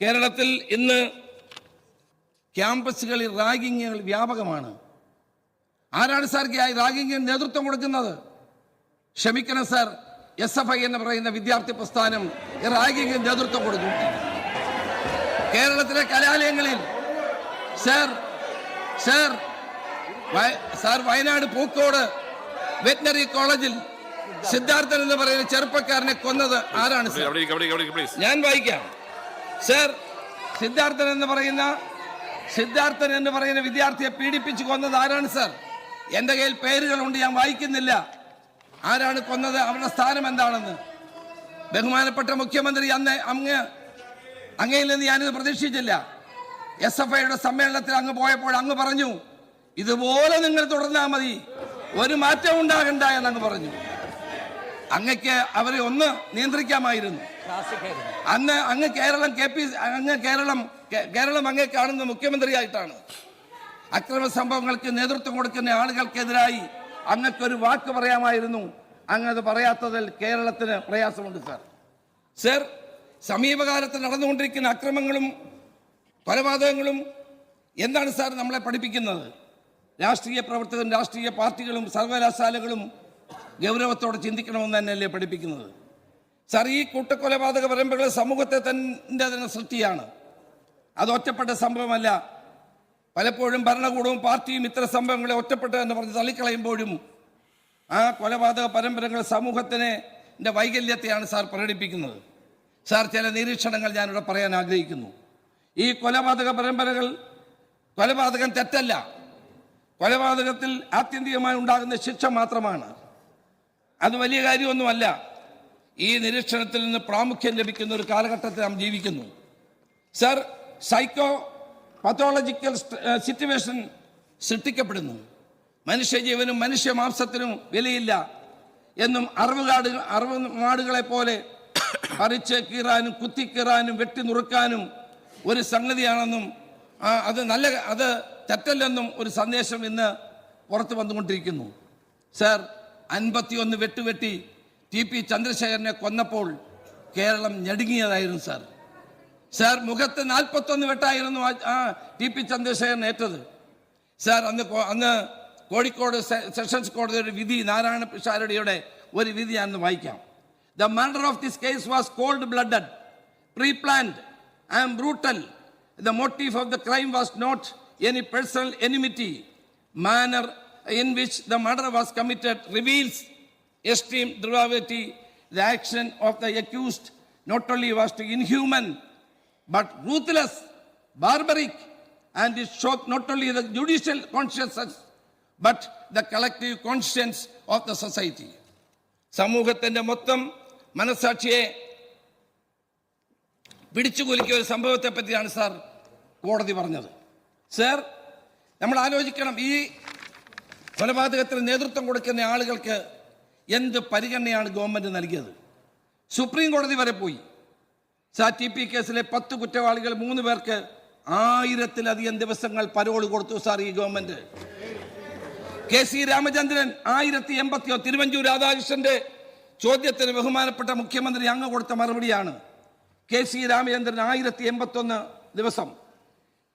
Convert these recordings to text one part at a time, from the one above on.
കേരളത്തിൽ ഇന്ന് ക്യാമ്പസുകളിൽ റാഗിങ്ങുകൾ വ്യാപകമാണ്. ആരാണ് സാർ റാഗിങ്ങിന് നേതൃത്വം കൊടുക്കുന്നത്? ക്ഷമിക്കണം സാർ, SFI എന്ന് പറയുന്ന വിദ്യാർത്ഥി പ്രസ്ഥാനം റാഗിങ്ങിന് നേതൃത്വം കൊടുക്കും. കേരളത്തിലെ കലാലയങ്ങളിൽ സാർ വയനാട് പൂക്കോട് വെറ്റിനറി കോളേജിൽ സിദ്ധാർത്ഥൻ എന്ന് പറയുന്ന ചെറുപ്പക്കാരനെ കൊന്നത് ആരാണ് സാർ? ഞാൻ വായിക്കാം സാർ. സിദ്ധാർത്ഥൻ എന്ന് പറയുന്ന വിദ്യാർത്ഥിയെ പീഡിപ്പിച്ചു കൊന്നത് ആരാണ് സാർ? എന്റെ കയ്യിൽ പേരുകളുണ്ട്, ഞാൻ വായിക്കുന്നില്ല. ആരാണ് കൊന്നത്, അവരുടെ സ്ഥാനം എന്താണെന്ന്? ബഹുമാനപ്പെട്ട മുഖ്യമന്ത്രി അങ്ങയിൽ നിന്ന് ഞാനിത് പ്രതീക്ഷിച്ചില്ല. SFIയുടെ സമ്മേളനത്തിൽ അങ്ങ് പോയപ്പോൾ അങ്ങ് പറഞ്ഞു, ഇതുപോലെ നിങ്ങൾ തുടർന്നാൽ മതി, ഒരു മാറ്റം ഉണ്ടാകണ്ട എന്നങ്ങ് പറഞ്ഞു. അങ്ങക്ക് അവരെ ഒന്ന് നിയന്ത്രിക്കാമായിരുന്നു. അന്ന് അങ്ങ് കേരളം അങ്ങ് കാണുന്ന മുഖ്യമന്ത്രിയായിട്ടാണ്. അക്രമ സംഭവങ്ങൾക്ക് നേതൃത്വം കൊടുക്കുന്ന ആളുകൾക്കെതിരായി അങ്ങക്കൊരു വാക്ക് പറയാമായിരുന്നു. അങ്ങത് പറയാത്തതിൽ കേരളത്തിന് പ്രയാസമുണ്ട് സാർ. സമീപകാലത്ത് നടന്നുകൊണ്ടിരിക്കുന്ന അക്രമങ്ങളും കൊലപാതകങ്ങളും എന്താണ് സാർ നമ്മളെ പഠിപ്പിക്കുന്നത്? രാഷ്ട്രീയ പ്രവർത്തകരും രാഷ്ട്രീയ പാർട്ടികളും സർവകലാശാലകളും ഗൗരവത്തോടെ ചിന്തിക്കണമെന്ന് തന്നെയല്ലേ പഠിപ്പിക്കുന്നത് സാർ? ഈ കൂട്ടക്കൊലപാതക പരമ്പരകൾ സമൂഹത്തെ തന്നെ സൃഷ്ടിയാണ്. അത് ഒറ്റപ്പെട്ട സംഭവമല്ല. പലപ്പോഴും ഭരണകൂടവും പാർട്ടിയും ഇത്തരം സംഭവങ്ങളെ ഒറ്റപ്പെട്ടതെന്ന് പറഞ്ഞ് തള്ളിക്കളയുമ്പോഴും ആ കൊലപാതക പരമ്പരകൾ സമൂഹത്തിൻ്റെ വൈകല്യത്തെയാണ് സാർ പ്രകടിപ്പിക്കുന്നത്. സാർ, ചില നിരീക്ഷണങ്ങൾ ഞാനിവിടെ പറയാൻ ആഗ്രഹിക്കുന്നു. ഈ കൊലപാതകം തെറ്റല്ല. കൊലപാതകത്തിൽ ആത്യന്തികമായി ഉണ്ടാകുന്ന ശിക്ഷ മാത്രമാണ്. അത് വലിയ കാര്യമൊന്നുമല്ല. ഈ നിരീക്ഷണത്തിൽ നിന്ന് പ്രാമുഖ്യം ലഭിക്കുന്ന ഒരു കാലഘട്ടത്തിൽ നാം ജീവിക്കുന്നു സാർ. സൈക്കോ പത്തോളജിക്കൽ സിറ്റുവേഷൻ സൃഷ്ടിക്കപ്പെടുന്നു. മനുഷ്യജീവനും മനുഷ്യ മാംസത്തിനും വിലയില്ല എന്നും അറവുമാടുകളെ പോലെ പറിച്ച് കീറാനും കുത്തിക്കീറാനും വെട്ടി നുറുക്കാനും ഒരു സംഗതിയാണെന്നും അത് തെറ്റല്ലെന്നും ഒരു സന്ദേശം ഇന്ന് പുറത്തു വന്നുകൊണ്ടിരിക്കുന്നു സാർ. 51 വെട്ടുവെട്ടി TP ചന്ദ്രശേഖരനെ കൊന്നപ്പോൾ കേരളം ഞടുങ്ങിയതായിരുന്നു സാർ. മുഖത്ത് 41 വെട്ടായിരുന്നു TP ചന്ദ്രശേഖരൻ ഏറ്റത് സാർ. അന്ന് കോഴിക്കോട് സെഷൻസ് കോടതി ഒരു വിധി, നാരായണ പിഷാരടിയുടെ ഒരു വിധി ഞാനൊന്ന് വായിക്കാം. The murder of this case was cold-blooded, pre-planned and brutal. The motive of the crime was not any personal enmity. Manner in which the murder was committed reveals extreme depravity. The action of the accused not only was inhuman but ruthless, barbaric, and it shocked not only the judicial conscience but the collective conscience of the society. സമൂഹത്തിന്റെ മൊത്തം മനസാക്ഷിയെ പിടിച്ചുകുലുക്കിയ ഒരു സംഭവത്തെ പറ്റിയാണ് sir കോടതി പറഞ്ഞത്. Sir, നമ്മൾ ആലോചിക്കണം, ഈ കൊലപാതകത്തിന് നേതൃത്വം കൊടുക്കുന്ന ആളുകൾക്ക് എന്ത് പരിഗണനയാണ് ഗവൺമെന്റ് നൽകിയത്? സുപ്രീം കോടതി വരെ പോയി സാർ. TP കേസിലെ 10 കുറ്റവാളികൾ 3 പേർക്ക് 1000-ലധികം ദിവസങ്ങൾ പരോൾ കൊടുത്തു സാർ ഈ ഗവൺമെന്റ്. KC രാമചന്ദ്രൻ 1081. തിരുവഞ്ചൂർ രാധാകൃഷ്ണന്റെ ചോദ്യത്തിന് ബഹുമാനപ്പെട്ട മുഖ്യമന്ത്രി അങ്ങ് കൊടുത്ത മറുപടിയാണ്. KC രാമചന്ദ്രൻ 1081 ദിവസം,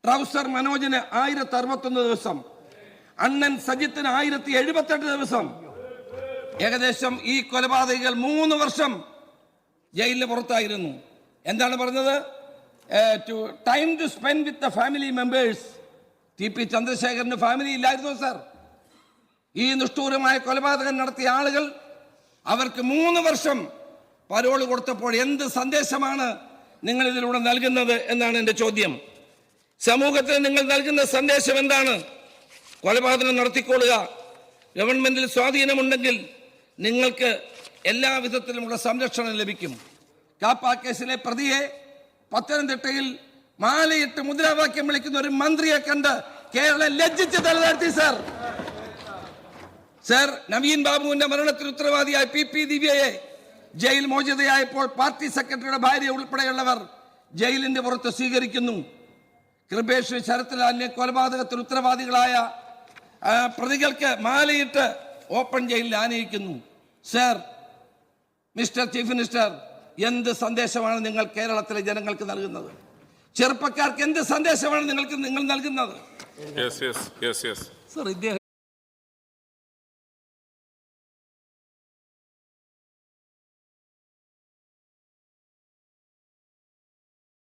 ട്രൗസർ മനോജിന് 1061 ദിവസം, അണ്ണൻ സജിത്തിന് 1078 ദിവസം. ഏകദേശം ഈ കൊലപാതകികൾ 3 വർഷം ജയിലിന് പുറത്തായിരുന്നു. എന്താണ് പറഞ്ഞത്? Time to spend with the family members. TP ചന്ദ്രശേഖരന് ഫാമിലി ഇല്ലായിരുന്നു സാർ. ഈ നിഷ്ഠൂരമായ കൊലപാതകം നടത്തിയ ആളുകൾ അവർക്ക് 3 വർഷം പരോള് കൊടുത്തപ്പോൾ എന്ത് സന്ദേശമാണ് നിങ്ങൾ ഇതിലൂടെ നൽകുന്നത് എന്നാണ് എൻ്റെ ചോദ്യം. സമൂഹത്തിന് നിങ്ങൾ നൽകുന്ന സന്ദേശം എന്താണ്? കൊലപാതകം നടത്തിക്കൊള്ളുക, ഗവൺമെന്റിൽ സ്വാധീനമുണ്ടെങ്കിൽ നിങ്ങൾക്ക് എല്ലാ വിധത്തിലുമുള്ള സംരക്ഷണം ലഭിക്കും. കാപ്പ കേസിലെ പ്രതിയെ പത്തനംതിട്ടയിൽ മാലയിട്ട് മുദ്രാവാക്യം വിളിക്കുന്ന ഒരു മന്ത്രിയെ കണ്ട് കേരളം ലജ്ജിച്ച് തലതാഴ്ത്തി സാർ. നവീൻ ബാബുവിന്റെ മരണത്തിന് ഉത്തരവാദിയായ PP ദിവ്യയെ ജയിൽ മോചിതയായപ്പോൾ പാർട്ടി സെക്രട്ടറിയുടെ ഭാര്യ ഉൾപ്പെടെയുള്ളവർ ജയിലിന്റെ പുറത്ത് സ്വീകരിക്കുന്നു. കൃപേഷ് ശരത്ലാലിനെ കൊലപാതകത്തിൽ ഉത്തരവാദികളായ പ്രതികൾക്ക് മാലയിട്ട് ഓപ്പൺ ജയിലിൽ ആനയിക്കുന്നു. സാർ, മിസ്റ്റർ ചീഫ് മിനിസ്റ്റർ, എന്ത് സന്ദേശമാണ് നിങ്ങൾ കേരളത്തിലെ ജനങ്ങൾക്ക് നൽകുന്നത്? ചെറുപ്പക്കാർക്ക് എന്ത് സന്ദേശമാണ് നിങ്ങൾ നൽകുന്നത്? Yes. സർ, ഇദ്ദേഹം